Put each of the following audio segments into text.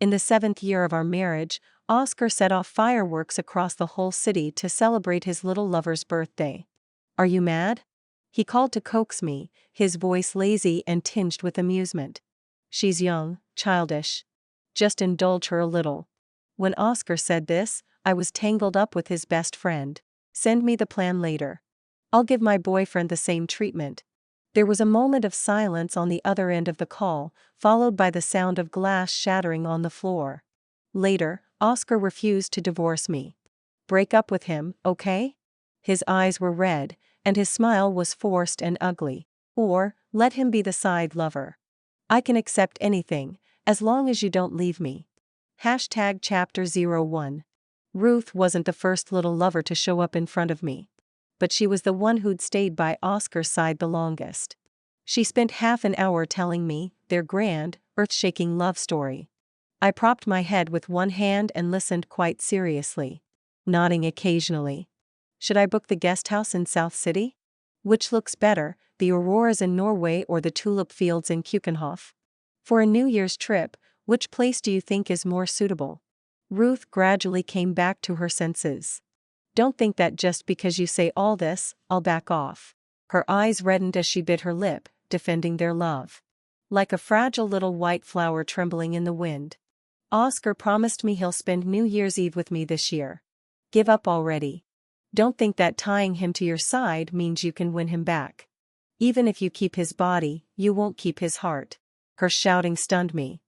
In the 7th year of our marriage, Oscar set off fireworks across the whole city to celebrate his little lover's birthday. Are you mad? He called to coax me, his voice lazy and tinged with amusement. She's young, childish. Just indulge her a little. When Oscar said this, I was tangled up with his best friend. Send me the plan later. I'll give my boyfriend the same treatment. There was a moment of silence on the other end of the call, followed by the sound of glass shattering on the floor. Later, Oscar refused to divorce me. Break up with him, okay? His eyes were red, and his smile was forced and ugly. Or, let him be the side lover. I can accept anything, as long as you don't leave me. Chapter 01. Ruth wasn't the first little lover to show up in front of me. But she was the one who'd stayed by Oscar's side the longest. She spent half an hour telling me their grand, earth-shaking love story. I propped my head with one hand and listened quite seriously, nodding occasionally. Should I book the guest house in South City? Which looks better, the Auroras in Norway or the tulip fields in Keukenhof? For a New Year's trip, which place do you think is more suitable? Ruth gradually came back to her senses. Don't think that just because you say all this, I'll back off. Her eyes reddened as she bit her lip, defending their love. Like a fragile little white flower trembling in the wind. Oscar promised me he'll spend New Year's Eve with me this year. Give up already. Don't think that tying him to your side means you can win him back. Even if you keep his body, you won't keep his heart. Her shouting stunned me.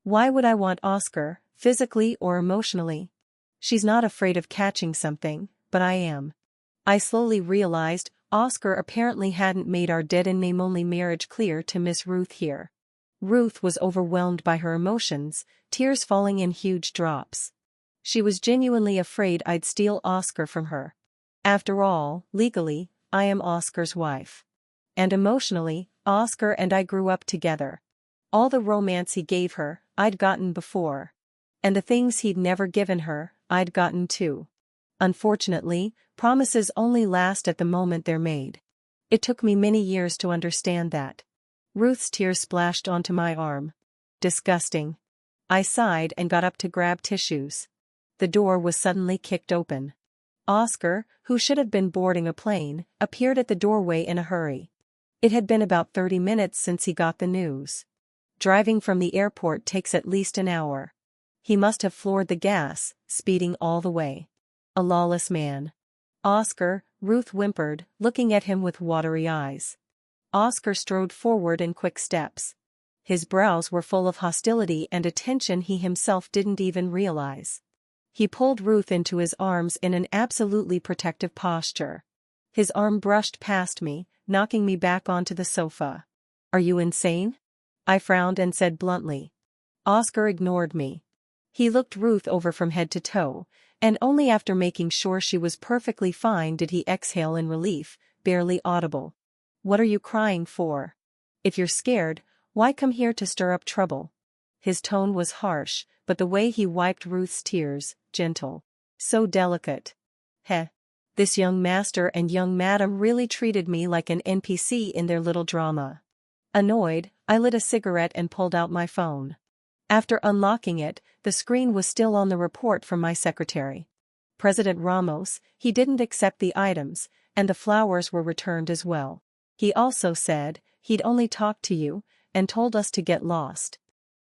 Why would I want Oscar, physically or emotionally? She's not afraid of catching something, but I am. I slowly realized Oscar apparently hadn't made our dead-in-name-only marriage clear to Miss Ruth here. Ruth was overwhelmed by her emotions, tears falling in huge drops. She was genuinely afraid I'd steal Oscar from her. After all, legally, I am Oscar's wife. And emotionally, Oscar and I grew up together. All the romance he gave her, I'd gotten before. And the things he'd never given her, I'd gotten too. Unfortunately, promises only last at the moment they're made. It took me many years to understand that. Ruth's tears splashed onto my arm. Disgusting. I sighed and got up to grab tissues. The door was suddenly kicked open. Oscar, who should have been boarding a plane, appeared at the doorway in a hurry. It had been about 30 minutes since he got the news. Driving from the airport takes at least an hour. He must have floored the gas, speeding all the way. A lawless man. Oscar, Ruth whimpered, looking at him with watery eyes. Oscar strode forward in quick steps. His brows were full of hostility and a tension he himself didn't even realize. He pulled Ruth into his arms in an absolutely protective posture. His arm brushed past me, knocking me back onto the sofa. Are you insane? I frowned and said bluntly. Oscar ignored me. He looked Ruth over from head to toe, and only after making sure she was perfectly fine did he exhale in relief, barely audible. What are you crying for? If you're scared, why come here to stir up trouble? His tone was harsh, but the way he wiped Ruth's tears, gentle. So delicate. Heh. This young master and young madam really treated me like an NPC in their little drama. Annoyed, I lit a cigarette and pulled out my phone. After unlocking it, the screen was still on the report from my secretary. President Ramos, he didn't accept the items, and the flowers were returned as well. He also said he'd only talked to you, and told us to get lost.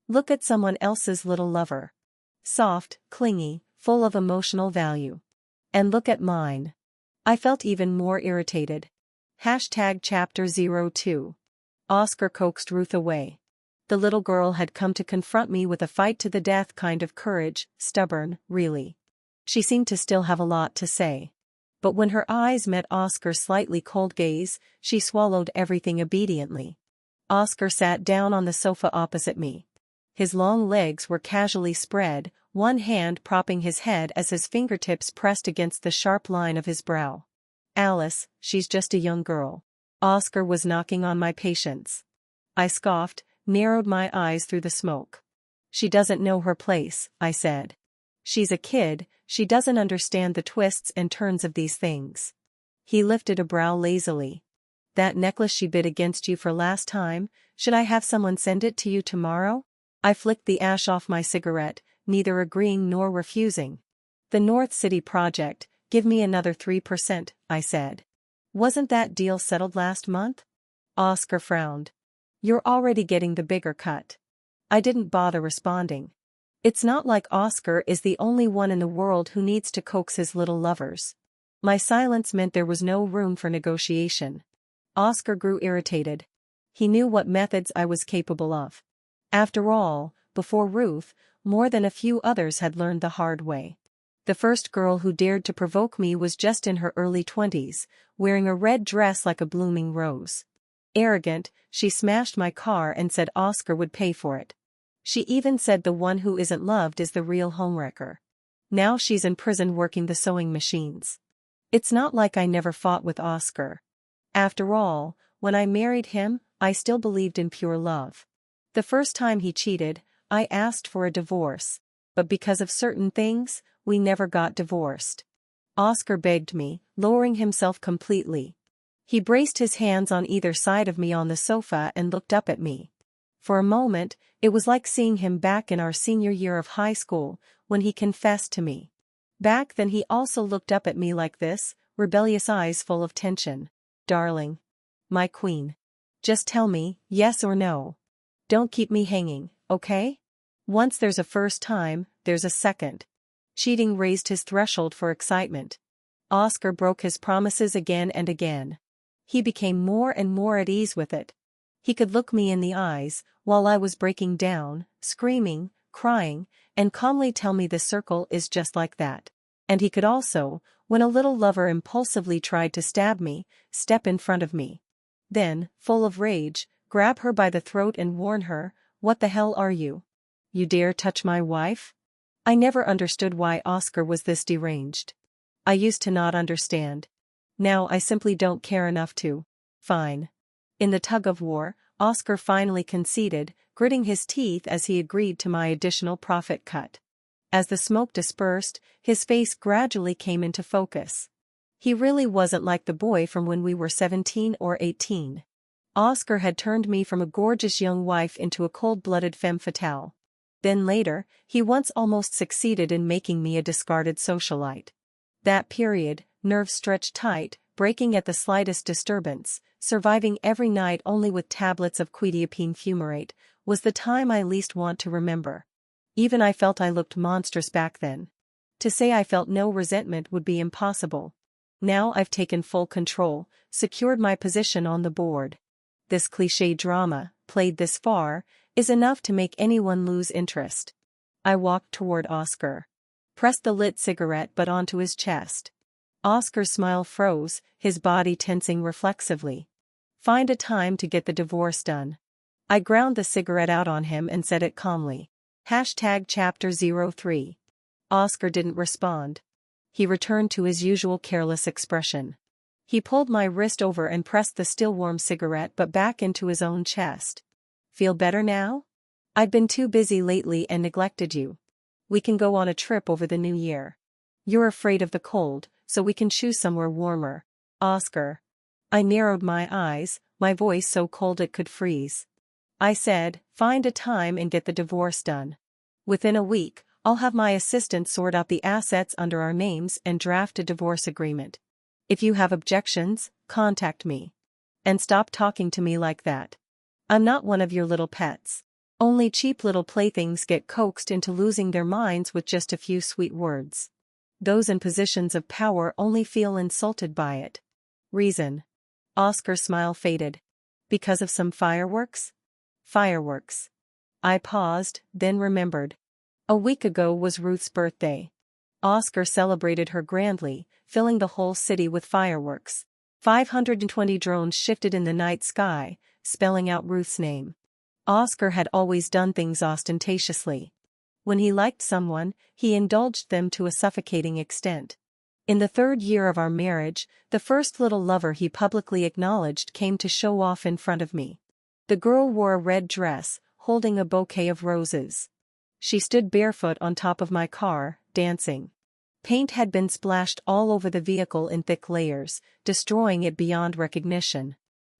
Look at someone else's little lover. Soft, clingy, full of emotional value. And look at mine. I felt even more irritated. Chapter 02. Oscar coaxed Ruth away. The little girl had come to confront me with a fight-to-the-death kind of courage, stubborn, really. She seemed to still have a lot to say. But when her eyes met Oscar's slightly cold gaze, she swallowed everything obediently. Oscar sat down on the sofa opposite me. His long legs were casually spread, one hand propping his head as his fingertips pressed against the sharp line of his brow. Alice, she's just a young girl. Oscar was knocking on my patience. I scoffed, narrowed my eyes through the smoke. She doesn't know her place, I said. She's a kid, she doesn't understand the twists and turns of these things. He lifted a brow lazily. That necklace she bid against you for last time, should I have someone send it to you tomorrow? I flicked the ash off my cigarette, neither agreeing nor refusing. The North City project, give me another 3%, I said. Wasn't that deal settled last month? Oscar frowned. You're already getting the bigger cut. I didn't bother responding. It's not like Oscar is the only one in the world who needs to coax his little lovers. My silence meant there was no room for negotiation. Oscar grew irritated. He knew what methods I was capable of. After all, before Ruth, more than a few others had learned the hard way. The first girl who dared to provoke me was just in her early 20s, wearing a red dress like a blooming rose. Arrogant, she smashed my car and said Oscar would pay for it. She even said the one who isn't loved is the real homewrecker. Now she's in prison working the sewing machines. It's not like I never fought with Oscar. After all, when I married him, I still believed in pure love. The first time he cheated, I asked for a divorce, but because of certain things, we never got divorced. Oscar begged me, lowering himself completely. He braced his hands on either side of me on the sofa and looked up at me. For a moment, it was like seeing him back in our senior year of high school, when he confessed to me. Back then he also looked up at me like this, rebellious eyes full of tension. Darling. My queen. Just tell me, yes or no. Don't keep me hanging, okay? Once there's a first time, there's a second. Cheating raised his threshold for excitement. Oscar broke his promises again and again. He became more and more at ease with it. He could look me in the eyes, while I was breaking down, screaming, crying, and calmly tell me the circle is just like that. And he could also, when a little lover impulsively tried to stab me, step in front of me. Then, full of rage, grab her by the throat and warn her, "What the hell are you? You dare touch my wife?" I never understood why Oscar was this deranged. I used to not understand. Now I simply don't care enough to. Fine. In the tug-of-war, Oscar finally conceded, gritting his teeth as he agreed to my additional profit cut. As the smoke dispersed, his face gradually came into focus. He really wasn't like the boy from when we were 17 or 18. Oscar had turned me from a gorgeous young wife into a cold-blooded femme fatale. Then later, he once almost succeeded in making me a discarded socialite. That period, nerves stretched tight, breaking at the slightest disturbance, surviving every night only with tablets of quetiapine fumarate, was the time I least want to remember. Even I felt I looked monstrous back then. To say I felt no resentment would be impossible. Now I've taken full control, secured my position on the board. This cliché drama, played this far, is enough to make anyone lose interest. I walked toward Oscar. Pressed the lit cigarette butt onto his chest. Oscar's smile froze, his body tensing reflexively. Find a time to get the divorce done. I ground the cigarette out on him and said it calmly. #Chapter 03. Oscar didn't respond. He returned to his usual careless expression. He pulled my wrist over and pressed the still warm cigarette butt back into his own chest. Feel better now? I'd been too busy lately and neglected you. We can go on a trip over the new year. You're afraid of the cold, so we can choose somewhere warmer. Oscar. I narrowed my eyes, my voice so cold it could freeze. I said, find a time and get the divorce done. Within a week, I'll have my assistant sort out the assets under our names and draft a divorce agreement. If you have objections, contact me. And stop talking to me like that. I'm not one of your little pets. Only cheap little playthings get coaxed into losing their minds with just a few sweet words. Those in positions of power only feel insulted by it. Reason. Oscar's smile faded. Because of some fireworks? Fireworks. I paused, then remembered. A week ago was Ruth's birthday. Oscar celebrated her grandly, filling the whole city with fireworks. 520 drones shifted in the night sky, spelling out Ruth's name. Oscar had always done things ostentatiously. When he liked someone, he indulged them to a suffocating extent. In the 3rd year of our marriage, the first little lover he publicly acknowledged came to show off in front of me. The girl wore a red dress, holding a bouquet of roses. She stood barefoot on top of my car, dancing. Paint had been splashed all over the vehicle in thick layers, destroying it beyond recognition.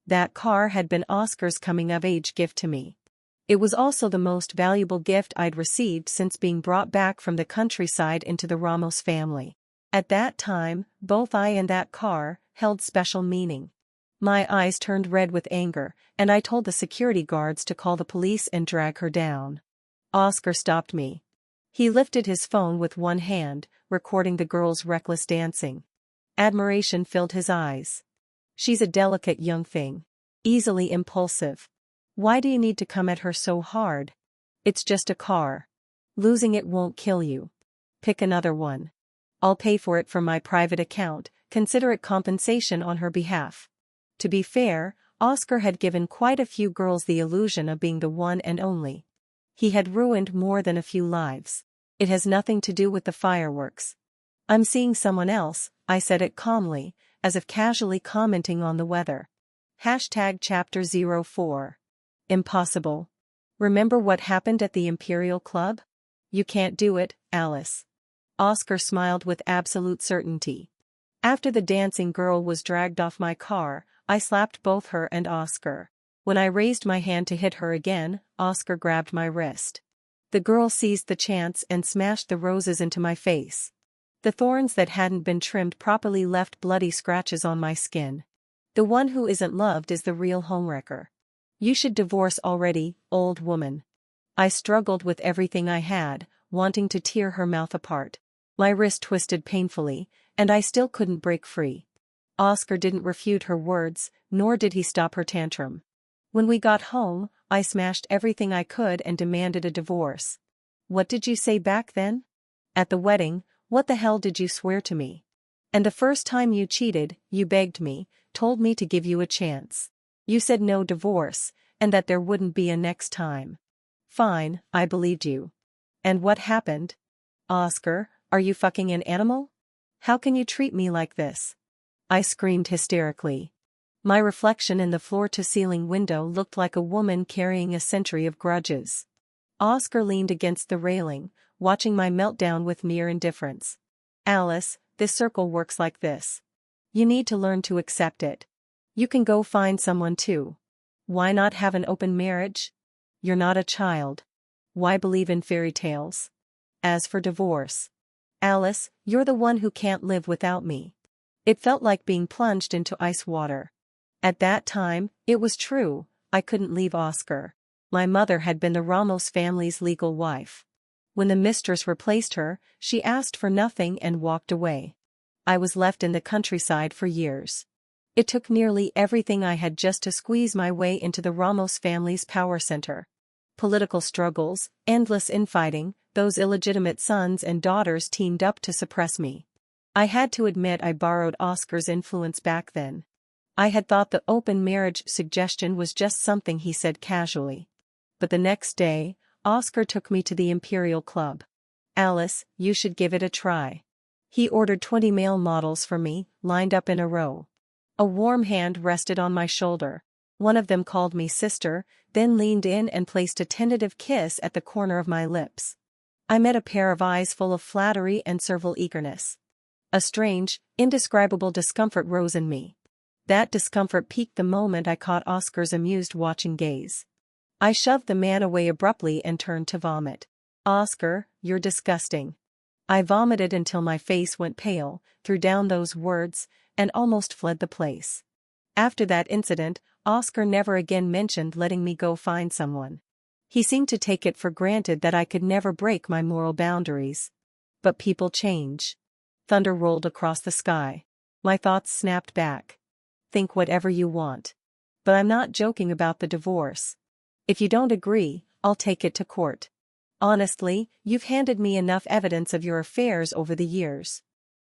That car had been Oscar's coming-of-age gift to me. It was also the most valuable gift I'd received since being brought back from the countryside into the Ramos family. At that time, both I and that car held special meaning. My eyes turned red with anger, and I told the security guards to call the police and drag her down. Oscar stopped me. He lifted his phone with one hand, recording the girl's reckless dancing. Admiration filled his eyes. She's a delicate young thing. Easily impulsive. Why do you need to come at her so hard? It's just a car. Losing it won't kill you. Pick another one. I'll pay for it from my private account, consider it compensation on her behalf. To be fair, Oscar had given quite a few girls the illusion of being the one and only. He had ruined more than a few lives. It has nothing to do with the fireworks. I'm seeing someone else, I said it calmly, as if casually commenting on the weather. #Chapter 04. Impossible. Remember what happened at the Imperial Club? You can't do it, Alice. Oscar smiled with absolute certainty. After the dancing girl was dragged off my car, I slapped both her and Oscar. When I raised my hand to hit her again, Oscar grabbed my wrist. The girl seized the chance and smashed the roses into my face. The thorns that hadn't been trimmed properly left bloody scratches on my skin. The one who isn't loved is the real homewrecker. You should divorce already, old woman. I struggled with everything I had, wanting to tear her mouth apart. My wrist twisted painfully, and I still couldn't break free. Oscar didn't refute her words, nor did he stop her tantrum. When we got home, I smashed everything I could and demanded a divorce. What did you say back then? At the wedding, what the hell did you swear to me? And the first time you cheated, you begged me, told me to give you a chance. You said no divorce, and that there wouldn't be a next time. Fine, I believed you. And what happened? Oscar, are you fucking an animal? How can you treat me like this? I screamed hysterically. My reflection in the floor-to-ceiling window looked like a woman carrying a century of grudges. Oscar leaned against the railing, watching my meltdown with mere indifference. Alice, this circle works like this. You need to learn to accept it. You can go find someone too. Why not have an open marriage? You're not a child. Why believe in fairy tales? As for divorce, Alice, you're the one who can't live without me. It felt like being plunged into ice water. At that time, it was true, I couldn't leave Oscar. My mother had been the Ramos family's legal wife. When the mistress replaced her, she asked for nothing and walked away. I was left in the countryside for years. It took nearly everything I had just to squeeze my way into the Ramos family's power center. Political struggles, endless infighting, those illegitimate sons and daughters teamed up to suppress me. I had to admit I borrowed Oscar's influence back then. I had thought the open marriage suggestion was just something he said casually. But the next day, Oscar took me to the Imperial Club. Alice, you should give it a try. He ordered 20 male models for me, lined up in a row. A warm hand rested on my shoulder. One of them called me sister, then leaned in and placed a tentative kiss at the corner of my lips. I met a pair of eyes full of flattery and servile eagerness. A strange, indescribable discomfort rose in me. That discomfort peaked the moment I caught Oscar's amused watching gaze. I shoved the man away abruptly and turned to vomit. Oscar, you're disgusting. I vomited until my face went pale, threw down those words, and almost fled the place. After that incident, Oscar never again mentioned letting me go find someone. He seemed to take it for granted that I could never break my moral boundaries. But people change. Thunder rolled across the sky. My thoughts snapped back. Think whatever you want. But I'm not joking about the divorce. If you don't agree, I'll take it to court. Honestly, you've handed me enough evidence of your affairs over the years.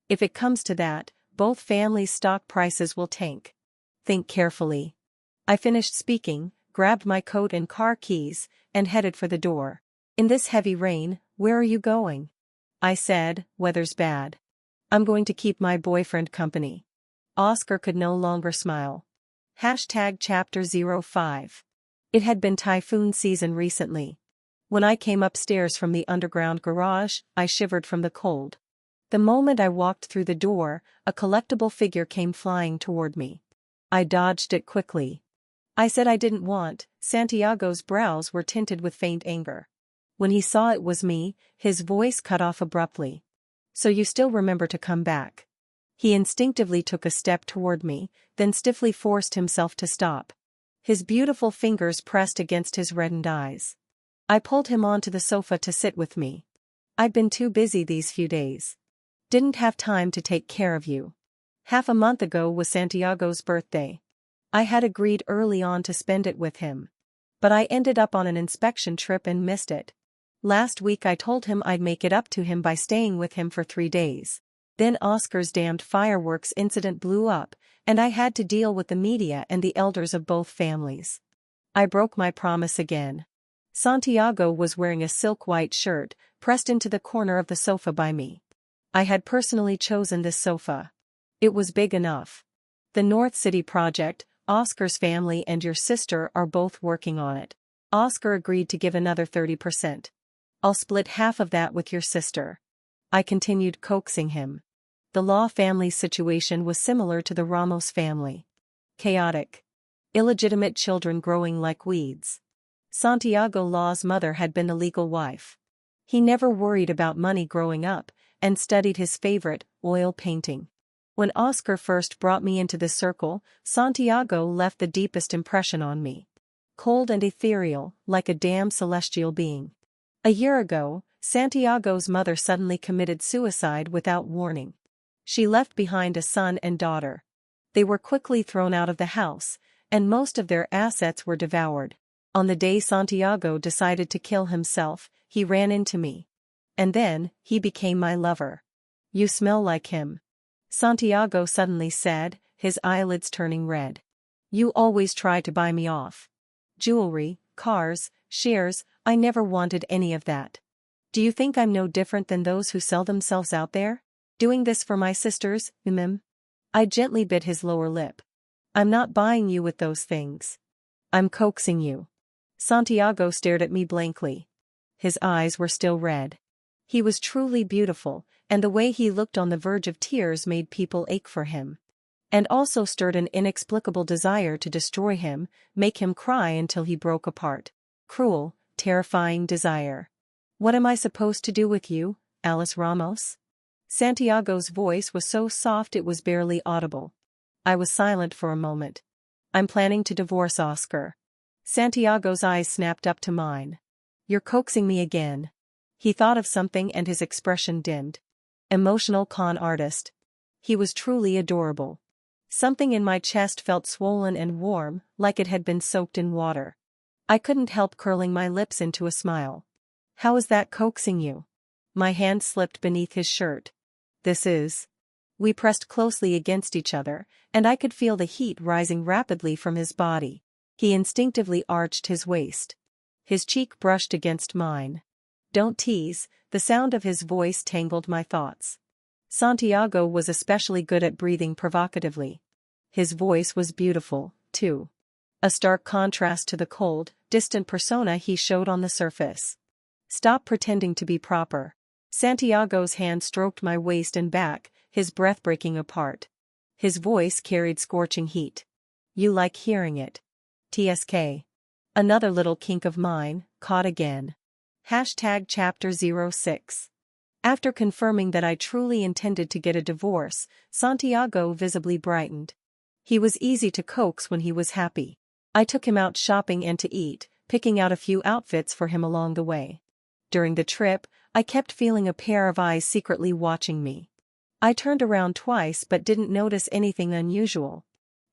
If it comes to that, both families' stock prices will tank. Think carefully. I finished speaking, grabbed my coat and car keys, and headed for the door. In this heavy rain, where are you going? I said, weather's bad. I'm going to keep my boyfriend company. Oscar could no longer smile. #Chapter 05. It had been typhoon season recently. When I came upstairs from the underground garage, I shivered from the cold. The moment I walked through the door, a collectible figure came flying toward me. I dodged it quickly. I said I didn't want. Santiago's brows were tinted with faint anger. When he saw it was me, his voice cut off abruptly. So you still remember to come back? He instinctively took a step toward me, then stiffly forced himself to stop. His beautiful fingers pressed against his reddened eyes. I pulled him onto the sofa to sit with me. I'd been too busy these few days. Didn't have time to take care of you. Half a month ago was Santiago's birthday. I had agreed early on to spend it with him. But I ended up on an inspection trip and missed it. Last week I told him I'd make it up to him by staying with him for 3 days. Then Oscar's damned fireworks incident blew up, and I had to deal with the media and the elders of both families. I broke my promise again. Santiago was wearing a silk white shirt, pressed into the corner of the sofa by me. I had personally chosen this sofa. It was big enough. The North City project, Oscar's family and your sister are both working on it. Oscar agreed to give another 30%. I'll split half of that with your sister. I continued coaxing him. The Law family's situation was similar to the Ramos family. Chaotic. Illegitimate children growing like weeds. Santiago Law's mother had been a legal wife. He never worried about money growing up, and studied his favorite, oil painting. When Oscar first brought me into the circle, Santiago left the deepest impression on me. Cold and ethereal, like a damn celestial being. A year ago, Santiago's mother suddenly committed suicide without warning. She left behind a son and daughter. They were quickly thrown out of the house, and most of their assets were devoured. On the day Santiago decided to kill himself, he ran into me. And then, he became my lover. You smell like him. Santiago suddenly said, his eyelids turning red. You always try to buy me off. Jewelry, cars, shares, I never wanted any of that. Do you think I'm no different than those who sell themselves out there? Doing this for my sisters, I gently bit his lower lip. I'm not buying you with those things. I'm coaxing you. Santiago stared at me blankly. His eyes were still red. He was truly beautiful, and the way he looked on the verge of tears made people ache for him. And also stirred an inexplicable desire to destroy him, make him cry until he broke apart. Cruel, terrifying desire. What am I supposed to do with you, Alice Ramos? Santiago's voice was so soft it was barely audible. I was silent for a moment. I'm planning to divorce Oscar. Santiago's eyes snapped up to mine. You're coaxing me again. He thought of something and his expression dimmed. Emotional con artist. He was truly adorable. Something in my chest felt swollen and warm, like it had been soaked in water. I couldn't help curling my lips into a smile. How is that coaxing you? My hand slipped beneath his shirt. This is. We pressed closely against each other, and I could feel the heat rising rapidly from his body. He instinctively arched his waist. His cheek brushed against mine. Don't tease, the sound of his voice tangled my thoughts. Santiago was especially good at breathing provocatively. His voice was beautiful, too. A stark contrast to the cold, distant persona he showed on the surface. Stop pretending to be proper. Santiago's hand stroked my waist and back, his breath breaking apart. His voice carried scorching heat. You like hearing it. TSK. Another little kink of mine, caught again. #Chapter 06. After confirming that I truly intended to get a divorce, Santiago visibly brightened. He was easy to coax when he was happy. I took him out shopping and to eat, picking out a few outfits for him along the way. During the trip, I kept feeling a pair of eyes secretly watching me. I turned around twice but didn't notice anything unusual.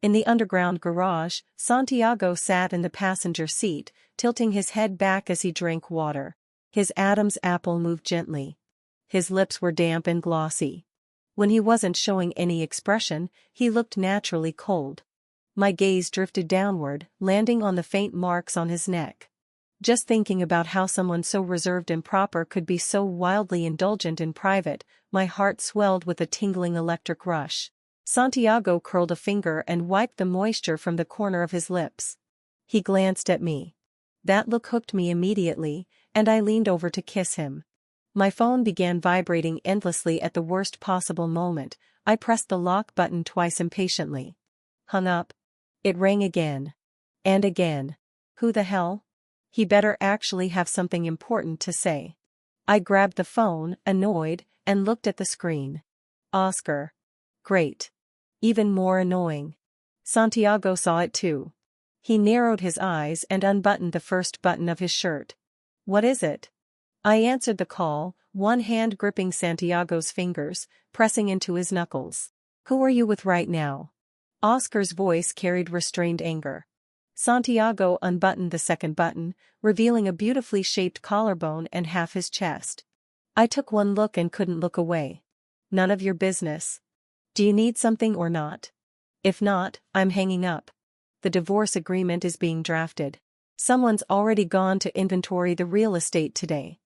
In the underground garage, Santiago sat in the passenger seat, tilting his head back as he drank water. His Adam's apple moved gently. His lips were damp and glossy. When he wasn't showing any expression, he looked naturally cold. My gaze drifted downward, landing on the faint marks on his neck. Just thinking about how someone so reserved and proper could be so wildly indulgent in private, my heart swelled with a tingling electric rush. Santiago curled a finger and wiped the moisture from the corner of his lips. He glanced at me. That look hooked me immediately, and I leaned over to kiss him. My phone began vibrating endlessly at the worst possible moment. I pressed the lock button twice impatiently. Hung up. It rang again. And again. Who the hell? He better actually have something important to say. I grabbed the phone, annoyed, and looked at the screen. Oscar. Great. Even more annoying. Santiago saw it too. He narrowed his eyes and unbuttoned the first button of his shirt. What is it? I answered the call, one hand gripping Santiago's fingers, pressing into his knuckles. Who are you with right now? Oscar's voice carried restrained anger. Santiago unbuttoned the second button, revealing a beautifully shaped collarbone and half his chest. I took one look and couldn't look away. None of your business. Do you need something or not? If not, I'm hanging up. The divorce agreement is being drafted. Someone's already gone to inventory the real estate today.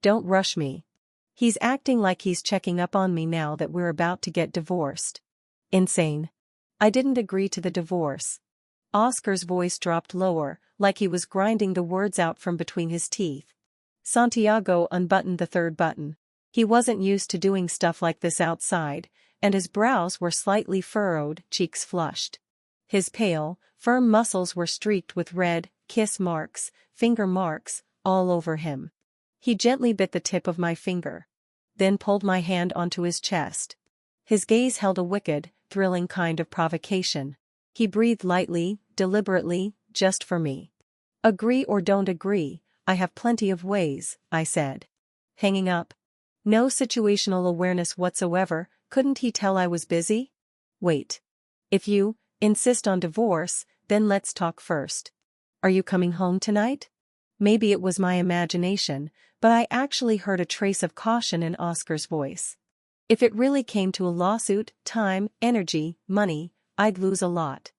Don't rush me. He's acting like he's checking up on me now that we're about to get divorced. Insane. I didn't agree to the divorce. Oscar's voice dropped lower, like he was grinding the words out from between his teeth. Santiago unbuttoned the third button. He wasn't used to doing stuff like this outside, and his brows were slightly furrowed, cheeks flushed. His pale, firm muscles were streaked with red, kiss marks, finger marks, all over him. He gently bit the tip of my finger. Then pulled my hand onto his chest. His gaze held a wicked, thrilling kind of provocation. He breathed lightly, deliberately, just for me. Agree or don't agree, I have plenty of ways, I said. Hanging up. No situational awareness whatsoever, couldn't he tell I was busy? Wait. If you insist on divorce, then let's talk first. Are you coming home tonight? Maybe it was my imagination, but I actually heard a trace of caution in Oscar's voice. If it really came to a lawsuit, time, energy, money, I'd lose a lot.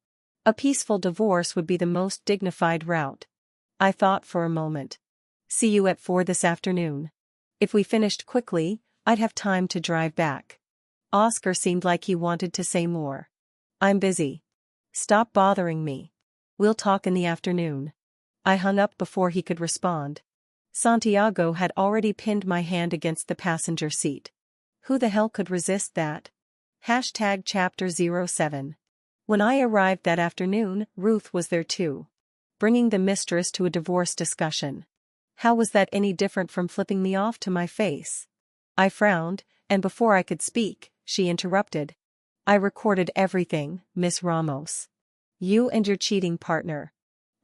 A peaceful divorce would be the most dignified route. I thought for a moment. See you at 4 this afternoon. If we finished quickly, I'd have time to drive back. Oscar seemed like he wanted to say more. I'm busy. Stop bothering me. We'll talk in the afternoon. I hung up before he could respond. Santiago had already pinned my hand against the passenger seat. Who the hell could resist that? #Chapter 07. When I arrived that afternoon, Ruth was there too. Bringing the mistress to a divorce discussion. How was that any different from flipping me off to my face? I frowned, and before I could speak, she interrupted. I recorded everything, Miss Ramos. You and your cheating partner.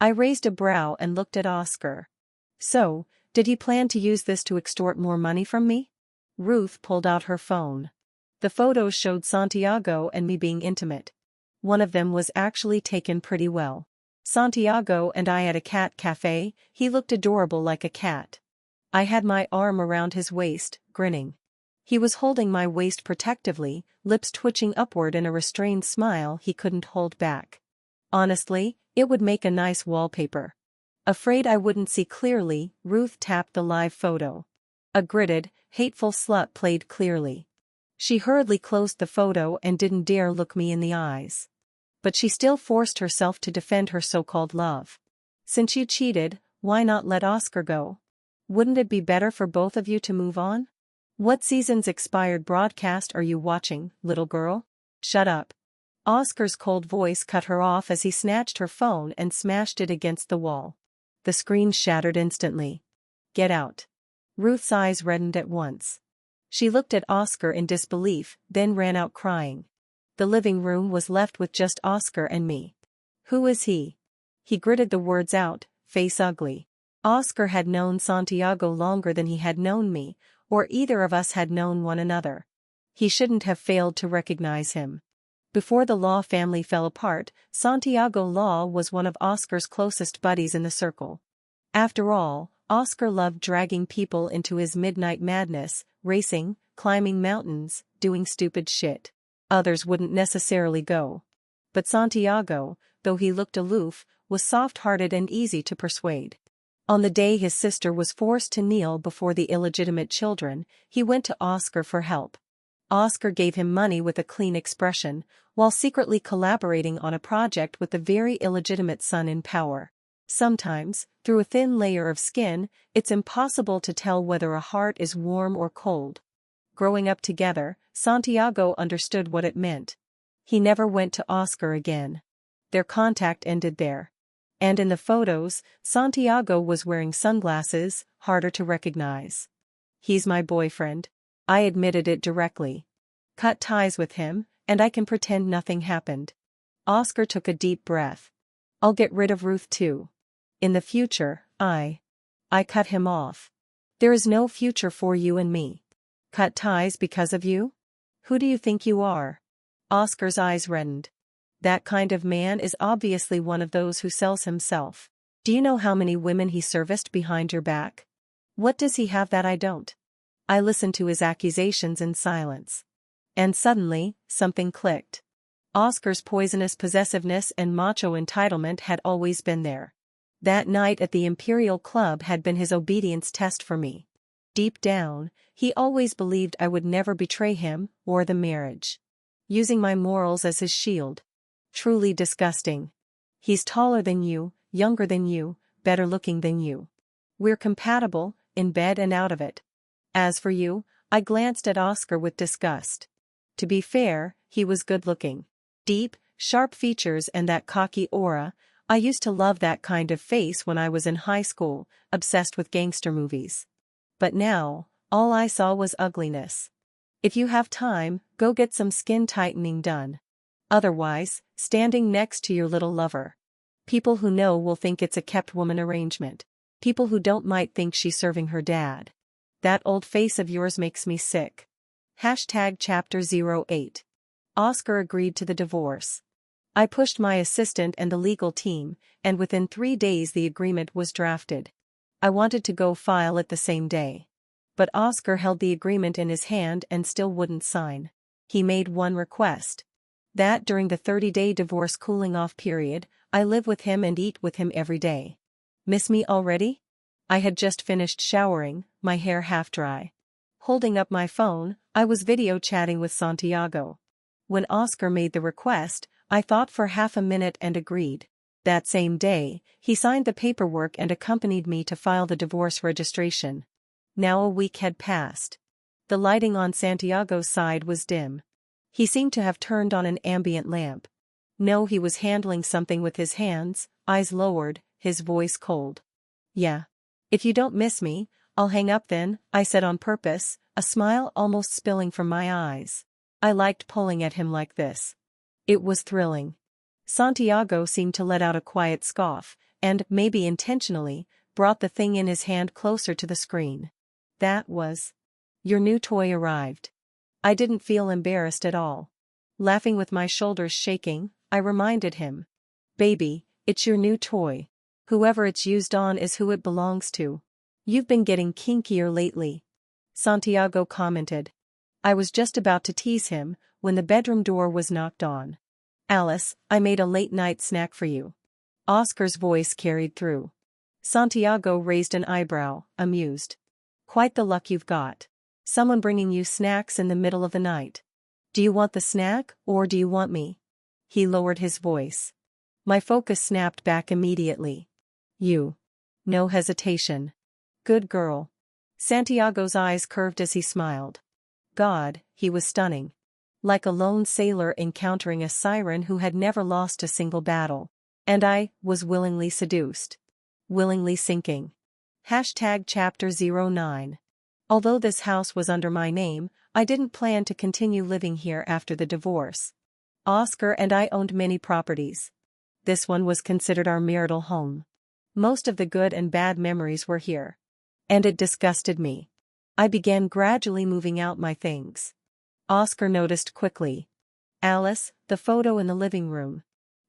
I raised a brow and looked at Oscar. So, did he plan to use this to extort more money from me? Ruth pulled out her phone. The photos showed Santiago and me being intimate. One of them was actually taken pretty well. Santiago and I at a cat cafe, he looked adorable like a cat. I had my arm around his waist, grinning. He was holding my waist protectively, lips twitching upward in a restrained smile he couldn't hold back. Honestly, it would make a nice wallpaper. Afraid I wouldn't see clearly, Ruth tapped the live photo. A gritted, hateful slut played clearly. She hurriedly closed the photo and didn't dare look me in the eyes. But she still forced herself to defend her so-called love. Since you cheated, why not let Oscar go? Wouldn't it be better for both of you to move on? What season's expired broadcast are you watching, little girl? Shut up. Oscar's cold voice cut her off as he snatched her phone and smashed it against the wall. The screen shattered instantly. Get out. Ruth's eyes reddened at once. She looked at Oscar in disbelief, then ran out crying. The living room was left with just Oscar and me. Who is he? He gritted the words out, face ugly. Oscar had known Santiago longer than he had known me, or either of us had known one another. He shouldn't have failed to recognize him. Before the Law family fell apart, Santiago Law was one of Oscar's closest buddies in the circle. After all, Oscar loved dragging people into his midnight madness, racing, climbing mountains, doing stupid shit. Others wouldn't necessarily go. But Santiago, though he looked aloof, was soft-hearted and easy to persuade. On the day his sister was forced to kneel before the illegitimate children, he went to Oscar for help. Oscar gave him money with a clean expression, while secretly collaborating on a project with the very illegitimate son in power. Sometimes, through a thin layer of skin, it's impossible to tell whether a heart is warm or cold. Growing up together, Santiago understood what it meant. He never went to Oscar again. Their contact ended there. And in the photos, Santiago was wearing sunglasses, harder to recognize. He's my boyfriend. I admitted it directly. Cut ties with him, and I can pretend nothing happened. Oscar took a deep breath. I'll get rid of Ruth too. In the future, I cut him off. There is no future for you and me. Cut ties because of you? Who do you think you are? Oscar's eyes reddened. That kind of man is obviously one of those who sells himself. Do you know how many women he serviced behind your back? What does he have that I don't? I listened to his accusations in silence. And suddenly, something clicked. Oscar's poisonous possessiveness and macho entitlement had always been there. That night at the Imperial Club had been his obedience test for me. Deep down, he always believed I would never betray him or the marriage. Using my morals as his shield. Truly disgusting. He's taller than you, younger than you, better looking than you. We're compatible, in bed and out of it. As for you, I glanced at Oscar with disgust. To be fair, he was good looking. Deep, sharp features and that cocky aura. I used to love that kind of face when I was in high school, obsessed with gangster movies. But now, all I saw was ugliness. If you have time, go get some skin tightening done. Otherwise, standing next to your little lover. People who know will think it's a kept woman arrangement. People who don't might think she's serving her dad. That old face of yours makes me sick. #Chapter 08. Oscar agreed to the divorce. I pushed my assistant and the legal team, and within 3 days the agreement was drafted. I wanted to go file it the same day. But Oscar held the agreement in his hand and still wouldn't sign. He made one request. That during the 30-day divorce cooling-off period, I live with him and eat with him every day. Miss me already? I had just finished showering, my hair half dry. Holding up my phone, I was video chatting with Santiago. When Oscar made the request, I thought for half a minute and agreed. That same day, he signed the paperwork and accompanied me to file the divorce registration. Now a week had passed. The lighting on Santiago's side was dim. He seemed to have turned on an ambient lamp. No, he was handling something with his hands, eyes lowered, his voice cold. Yeah. If you don't miss me, I'll hang up then, I said on purpose, a smile almost spilling from my eyes. I liked pulling at him like this. It was thrilling. Santiago seemed to let out a quiet scoff, and, maybe intentionally, brought the thing in his hand closer to the screen. That was. Your new toy arrived. I didn't feel embarrassed at all. Laughing with my shoulders shaking, I reminded him. Baby, it's your new toy. Whoever it's used on is who it belongs to. You've been getting kinkier lately. Santiago commented. I was just about to tease him, when the bedroom door was knocked on. Alice, I made a late-night snack for you. Oscar's voice carried through. Santiago raised an eyebrow, amused. Quite the luck you've got. Someone bringing you snacks in the middle of the night. Do you want the snack, or do you want me? He lowered his voice. My focus snapped back immediately. You. No hesitation. Good girl. Santiago's eyes curved as he smiled. God, he was stunning. Like a lone sailor encountering a siren who had never lost a single battle. And I was willingly seduced. Willingly sinking. #Chapter 09. Although this house was under my name, I didn't plan to continue living here after the divorce. Oscar and I owned many properties. This one was considered our marital home. Most of the good and bad memories were here. And it disgusted me. I began gradually moving out my things. Oscar noticed quickly. Alice, the photo in the living room.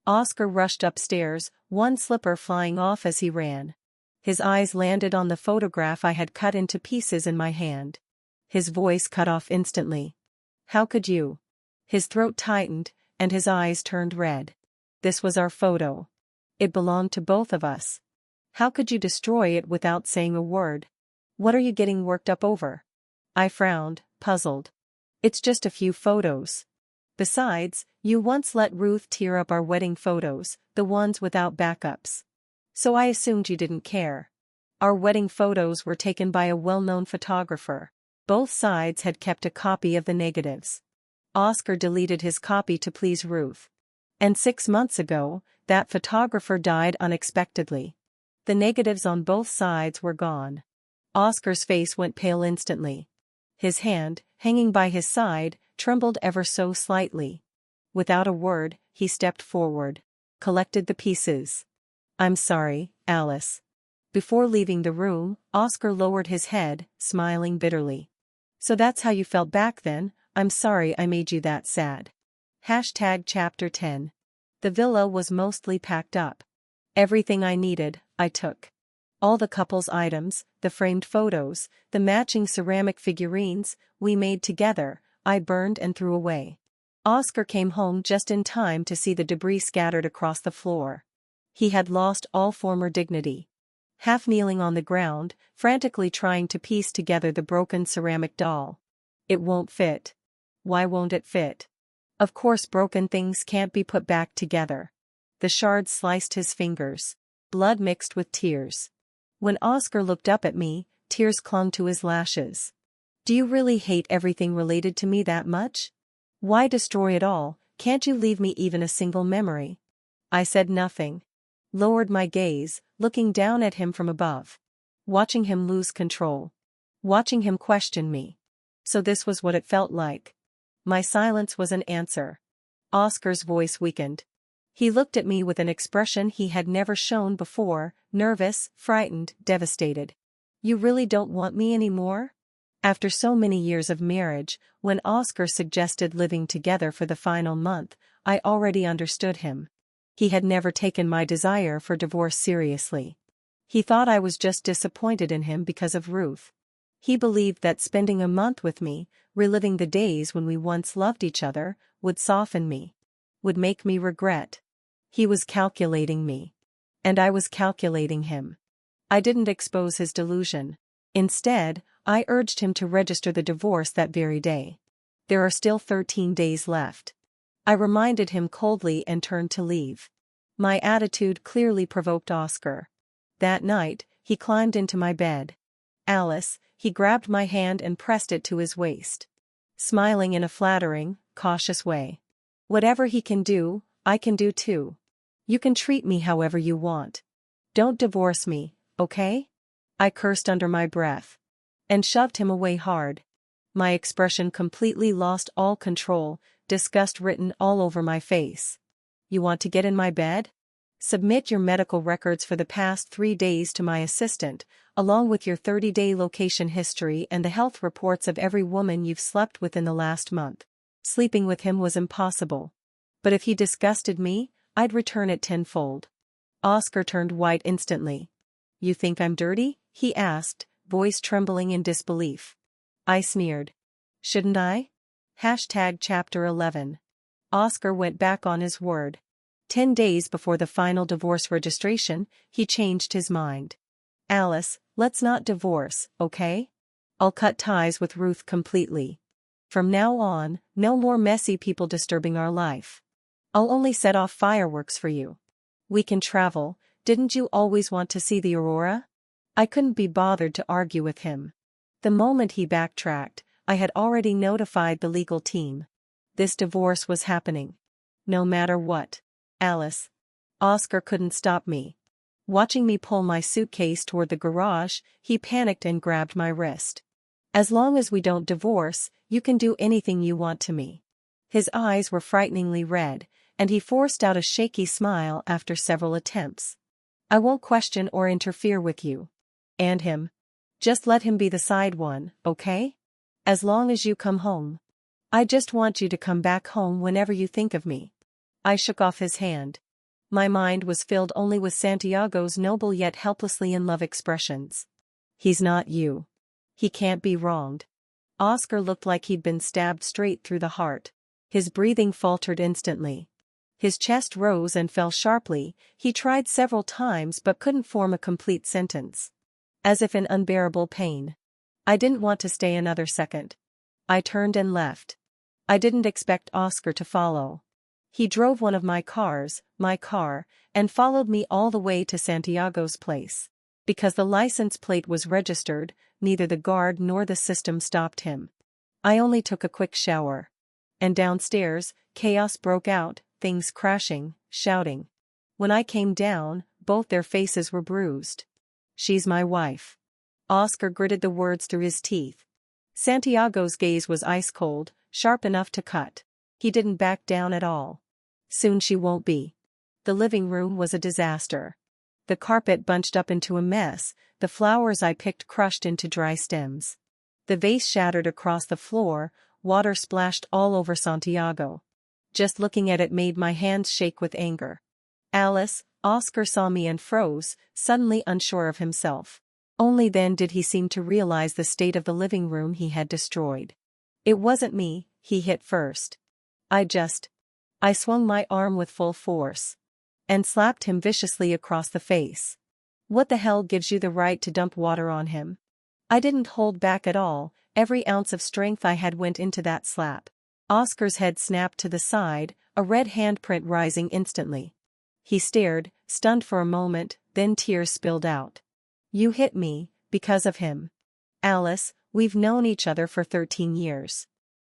Oscar rushed upstairs, one slipper flying off as he ran. His eyes landed on the photograph I had cut into pieces in my hand. His voice cut off instantly. How could you? His throat tightened, and his eyes turned red. This was our photo. It belonged to both of us. How could you destroy it without saying a word? What are you getting worked up over? I frowned, puzzled. It's just a few photos. Besides, you once let Ruth tear up our wedding photos, the ones without backups. So I assumed you didn't care. Our wedding photos were taken by a well-known photographer. Both sides had kept a copy of the negatives. Oscar deleted his copy to please Ruth. And 6 months ago, that photographer died unexpectedly. The negatives on both sides were gone. Oscar's face went pale instantly. His hand, hanging by his side, trembled ever so slightly. Without a word, he stepped forward, collected the pieces. "I'm sorry, Alice." Before leaving the room, Oscar lowered his head, smiling bitterly. "So that's how you felt back then. I'm sorry I made you that sad." Chapter 10. The villa was mostly packed up. Everything I needed, I took. All the couple's items, the framed photos, the matching ceramic figurines we made together, I burned and threw away. Oscar came home just in time to see the debris scattered across the floor. He had lost all former dignity. Half kneeling on the ground, frantically trying to piece together the broken ceramic doll. "It won't fit." "Why won't it fit?" "Of course broken things can't be put back together." The shards sliced his fingers. Blood mixed with tears. When Oscar looked up at me, tears clung to his lashes. "Do you really hate everything related to me that much? Why destroy it all? Can't you leave me even a single memory?" I said nothing. Lowered my gaze, looking down at him from above. Watching him lose control. Watching him question me. So this was what it felt like. My silence was an answer. Oscar's voice weakened. He looked at me with an expression he had never shown before, nervous, frightened, devastated. "You really don't want me anymore?" After so many years of marriage, when Oscar suggested living together for the final month, I already understood him. He had never taken my desire for divorce seriously. He thought I was just disappointed in him because of Ruth. He believed that spending a month with me, reliving the days when we once loved each other, would soften me. Would make me regret. He was calculating me. And I was calculating him. I didn't expose his delusion. Instead, I urged him to register the divorce that very day. There are still 13 days left. I reminded him coldly and turned to leave. My attitude clearly provoked Oscar. That night, he climbed into my bed. "Alice," he grabbed my hand and pressed it to his waist. Smiling in a flattering, cautious way. "Whatever he can do, I can do too. You can treat me however you want. Don't divorce me, okay?" I cursed under my breath. And shoved him away hard. My expression completely lost all control, disgust written all over my face. "You want to get in my bed? Submit your medical records for the past 3 days to my assistant, along with your 30-day location history and the health reports of every woman you've slept with in the last month." Sleeping with him was impossible. But if he disgusted me, I'd return it tenfold. Oscar turned white instantly. "You think I'm dirty?" he asked, voice trembling in disbelief. I sneered. "Shouldn't I?" Chapter 11. Oscar went back on his word. 10 days before the final divorce registration, he changed his mind. "Alice, let's not divorce, okay? I'll cut ties with Ruth completely. From now on, no more messy people disturbing our life. I'll only set off fireworks for you. We can travel. Didn't you always want to see the aurora?" I couldn't be bothered to argue with him. The moment he backtracked, I had already notified the legal team. This divorce was happening. No matter what. "Alice." Oscar couldn't stop me. Watching me pull my suitcase toward the garage, he panicked and grabbed my wrist. "As long as we don't divorce, you can do anything you want to me." His eyes were frighteningly red, and he forced out a shaky smile after several attempts. "I won't question or interfere with you. And him. Just let him be the side one, okay? As long as you come home. I just want you to come back home whenever you think of me." I shook off his hand. My mind was filled only with Santiago's noble yet helplessly in love expressions. "He's not you. He can't be wronged." Oscar looked like he'd been stabbed straight through the heart. His breathing faltered instantly. His chest rose and fell sharply. He tried several times but couldn't form a complete sentence. As if in unbearable pain. I didn't want to stay another second. I turned and left. I didn't expect Oscar to follow. He drove one of my cars, my car, and followed me all the way to Santiago's place. Because the license plate was registered, neither the guard nor the system stopped him. I only took a quick shower. And downstairs, chaos broke out, things crashing, shouting. When I came down, both their faces were bruised. "She's my wife." Oscar gritted the words through his teeth. Santiago's gaze was ice-cold, sharp enough to cut. He didn't back down at all. "Soon she won't be." The living room was a disaster. The carpet bunched up into a mess, the flowers I picked crushed into dry stems. The vase shattered across the floor, water splashed all over Santiago. Just looking at it made my hands shake with anger. "Alice," Oscar saw me and froze, suddenly unsure of himself. Only then did he seem to realize the state of the living room he had destroyed. "It wasn't me," he hit first. I swung my arm with full force. And slapped him viciously across the face. "What the hell gives you the right to dump water on him?" I didn't hold back at all, every ounce of strength I had went into that slap. Oscar's head snapped to the side, a red handprint rising instantly. He stared, stunned for a moment, then tears spilled out. "You hit me, because of him. Alice, we've known each other for 13 years.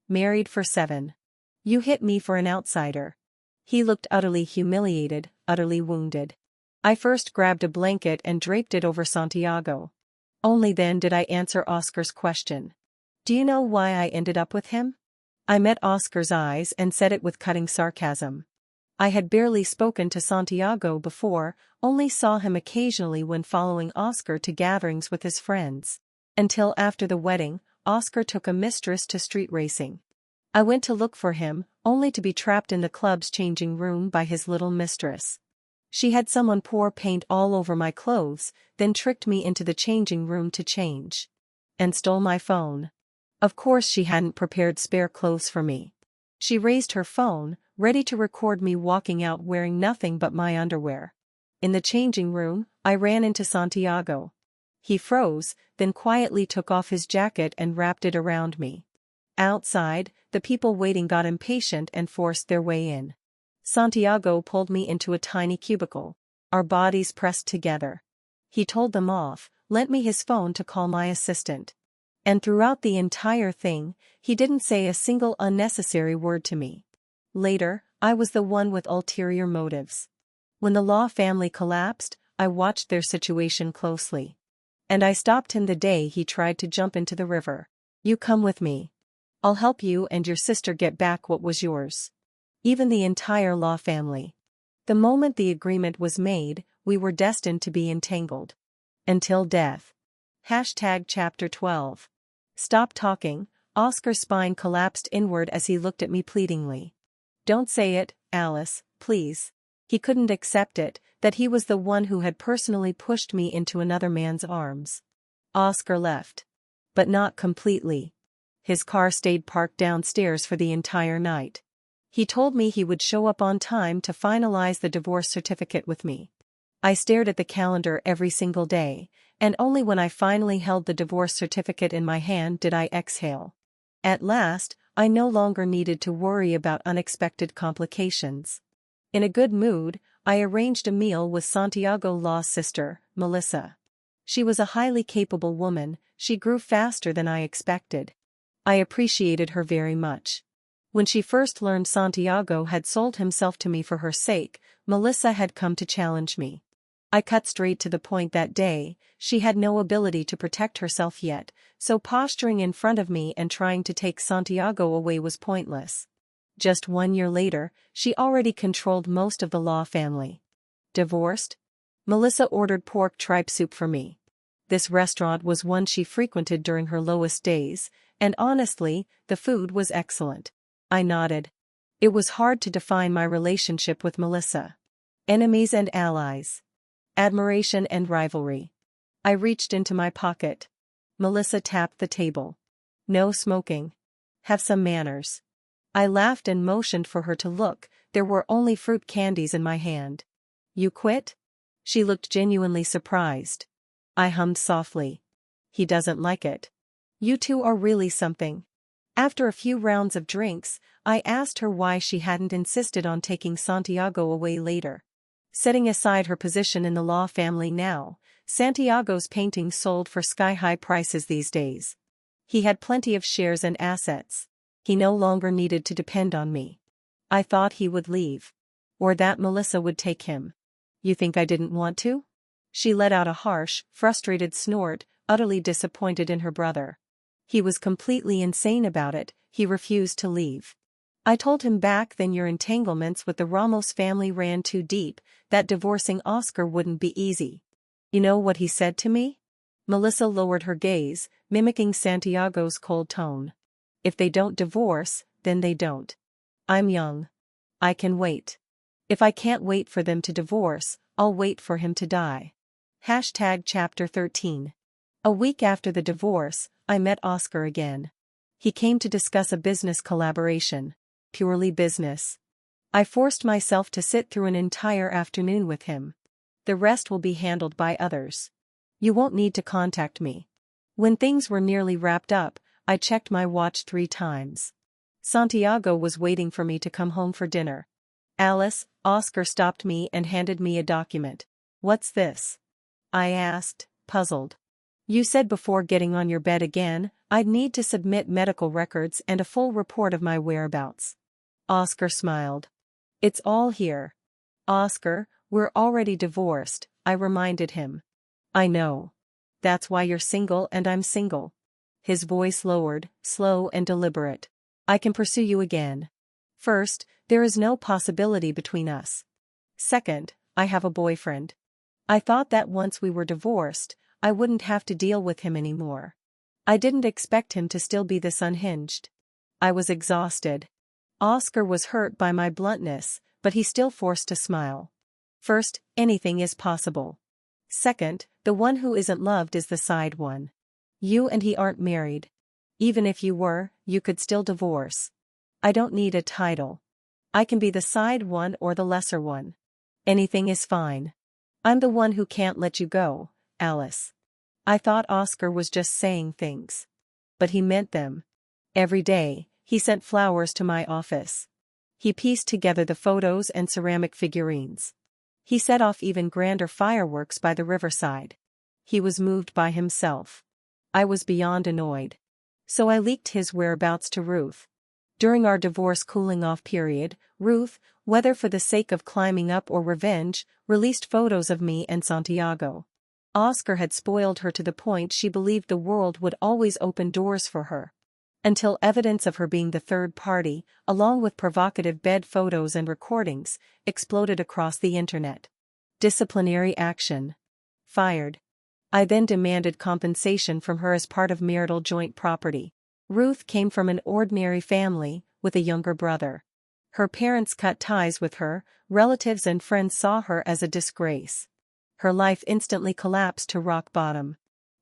Married for 7. You hit me for an outsider." He looked utterly humiliated, utterly wounded. I first grabbed a blanket and draped it over Santiago. Only then did I answer Oscar's question. "Do you know why I ended up with him?" I met Oscar's eyes and said it with cutting sarcasm. I had barely spoken to Santiago before, only saw him occasionally when following Oscar to gatherings with his friends. Until after the wedding, Oscar took a mistress to street racing. I went to look for him, only to be trapped in the club's changing room by his little mistress. She had someone pour paint all over my clothes, then tricked me into the changing room to change. And stole my phone. Of course she hadn't prepared spare clothes for me. She raised her phone, ready to record me walking out wearing nothing but my underwear. In the changing room, I ran into Santiago. He froze, then quietly took off his jacket and wrapped it around me. Outside, the people waiting got impatient and forced their way in. Santiago pulled me into a tiny cubicle, our bodies pressed together. He told them off, lent me his phone to call my assistant. And throughout the entire thing, he didn't say a single unnecessary word to me. Later, I was the one with ulterior motives. When the Law family collapsed, I watched their situation closely. And I stopped him the day he tried to jump into the river. "You come with me. I'll help you and your sister get back what was yours." Even the entire Law family. The moment the agreement was made, we were destined to be entangled. Until death. Chapter 12. Stop talking. Oscar's spine collapsed inward as he looked at me pleadingly. "Don't say it, Alice, please." He couldn't accept it, that he was the one who had personally pushed me into another man's arms. Oscar left. But not completely. His car stayed parked downstairs for the entire night. He told me he would show up on time to finalize the divorce certificate with me. I stared at the calendar every single day, and only when I finally held the divorce certificate in my hand did I exhale. At last, I no longer needed to worry about unexpected complications. In a good mood, I arranged a meal with Santiago Law's sister, Melissa. She was a highly capable woman, she grew faster than I expected. I appreciated her very much. When she first learned Santiago had sold himself to me for her sake, Melissa had come to challenge me. I cut straight to the point that day. She had no ability to protect herself yet, so posturing in front of me and trying to take Santiago away was pointless. Just 1 year later, she already controlled most of the Law family. Divorced? Melissa ordered pork tripe soup for me. This restaurant was one she frequented during her lowest days, and honestly, the food was excellent. I nodded. It was hard to define my relationship with Melissa. Enemies and allies. Admiration and rivalry. I reached into my pocket. Melissa tapped the table. "No smoking. Have some manners." I laughed and motioned for her to look. There were only fruit candies in my hand. "You quit?" She looked genuinely surprised. I hummed softly. "He doesn't like it." "You two are really something." After a few rounds of drinks, I asked her why she hadn't insisted on taking Santiago away later. Setting aside her position in the Law family now, Santiago's paintings sold for sky-high prices these days. He had plenty of shares and assets. He no longer needed to depend on me. I thought he would leave. Or that Melissa would take him. You think I didn't want to? She let out a harsh, frustrated snort, utterly disappointed in her brother. He was completely insane about it, he refused to leave. I told him back then your entanglements with the Ramos family ran too deep, that divorcing Oscar wouldn't be easy. You know what he said to me? Melissa lowered her gaze, mimicking Santiago's cold tone. If they don't divorce, then they don't. I'm young. I can wait. If I can't wait for them to divorce, I'll wait for him to die. Chapter 13. A week after the divorce, I met Oscar again. He came to discuss a business collaboration. Purely business. I forced myself to sit through an entire afternoon with him. The rest will be handled by others. You won't need to contact me. When things were nearly wrapped up, I checked my watch 3 times. Santiago was waiting for me to come home for dinner. Alice, Oscar stopped me and handed me a document. What's this? I asked, puzzled. You said before getting on your bed again, I'd need to submit medical records and a full report of my whereabouts. Oscar smiled. It's all here. Oscar, we're already divorced, I reminded him. I know. That's why you're single and I'm single. His voice lowered, slow and deliberate. I can pursue you again. First, there is no possibility between us. Second, I have a boyfriend. I thought that once we were divorced, I wouldn't have to deal with him anymore. I didn't expect him to still be this unhinged. I was exhausted. Oscar was hurt by my bluntness, but he still forced a smile. First, anything is possible. Second, the one who isn't loved is the side one. You and he aren't married. Even if you were, you could still divorce. I don't need a title. I can be the side one or the lesser one. Anything is fine. I'm the one who can't let you go, Alice. I thought Oscar was just saying things. But he meant them. Every day, he sent flowers to my office. He pieced together the photos and ceramic figurines. He set off even grander fireworks by the riverside. He was moved by himself. I was beyond annoyed. So I leaked his whereabouts to Ruth. During our divorce cooling-off period, Ruth, whether for the sake of climbing up or revenge, released photos of me and Santiago. Oscar had spoiled her to the point she believed the world would always open doors for her. Until evidence of her being the third party, along with provocative bed photos and recordings, exploded across the internet. Disciplinary action. Fired. I then demanded compensation from her as part of marital joint property. Ruth came from an ordinary family, with a younger brother. Her parents cut ties with her, relatives and friends saw her as a disgrace. Her life instantly collapsed to rock bottom.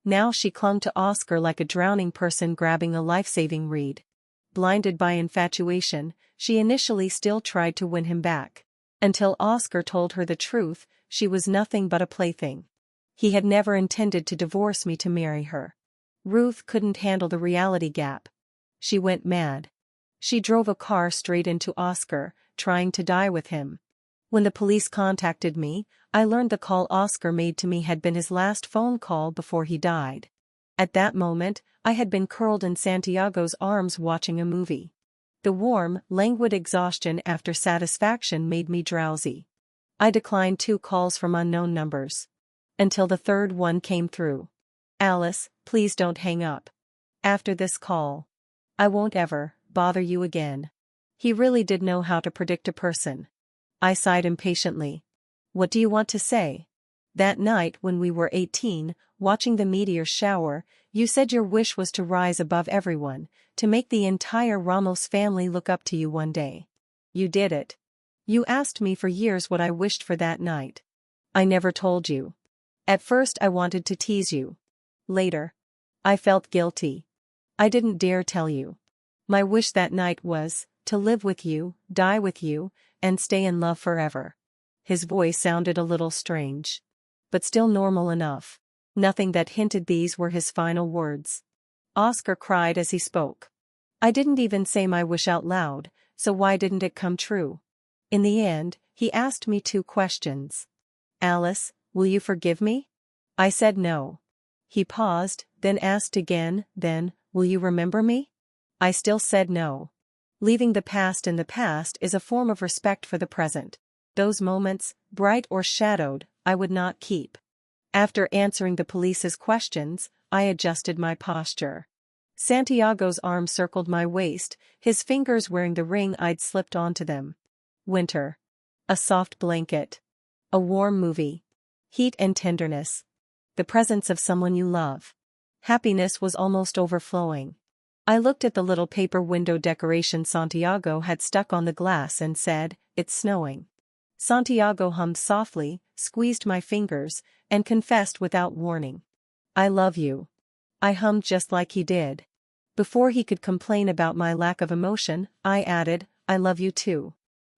Now she clung to Oscar like a drowning person grabbing a life-saving reed. Blinded by infatuation, she initially still tried to win him back. Until Oscar told her the truth, she was nothing but a plaything. He had never intended to divorce me to marry her. Ruth couldn't handle the reality gap. She went mad. She drove a car straight into Oscar, trying to die with him. When the police contacted me, I learned the call Oscar made to me had been his last phone call before he died. At that moment, I had been curled in Santiago's arms watching a movie. The warm, languid exhaustion after satisfaction made me drowsy. I declined 2 calls from unknown numbers. Until the third one came through. Alice, please don't hang up. After this call, I won't ever bother you again. He really did know how to predict a person. I sighed impatiently. What do you want to say? That night when we were 18, watching the meteor shower, you said your wish was to rise above everyone, to make the entire Ramos family look up to you one day. You did it. You asked me for years what I wished for that night. I never told you. At first I wanted to tease you. Later, I felt guilty. I didn't dare tell you. My wish that night was to live with you, die with you, and stay in love forever. His voice sounded a little strange. But still normal enough. Nothing that hinted these were his final words. Oscar cried as he spoke. I didn't even say my wish out loud, so why didn't it come true? In the end, he asked me 2 questions. Alice, will you forgive me? I said no. He paused, then asked again, then, will you remember me? I still said no. Leaving the past in the past is a form of respect for the present. Those moments, bright or shadowed, I would not keep. After answering the police's questions, I adjusted my posture. Santiago's arm circled my waist, his fingers wearing the ring I'd slipped onto them. Winter. A soft blanket. A warm movie. Heat and tenderness. The presence of someone you love. Happiness was almost overflowing. I looked at the little paper window decoration Santiago had stuck on the glass and said, "It's snowing." Santiago hummed softly, squeezed my fingers, and confessed without warning. "I love you." I hummed just like he did. Before he could complain about my lack of emotion, I added, "I love you too.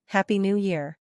Happy New Year."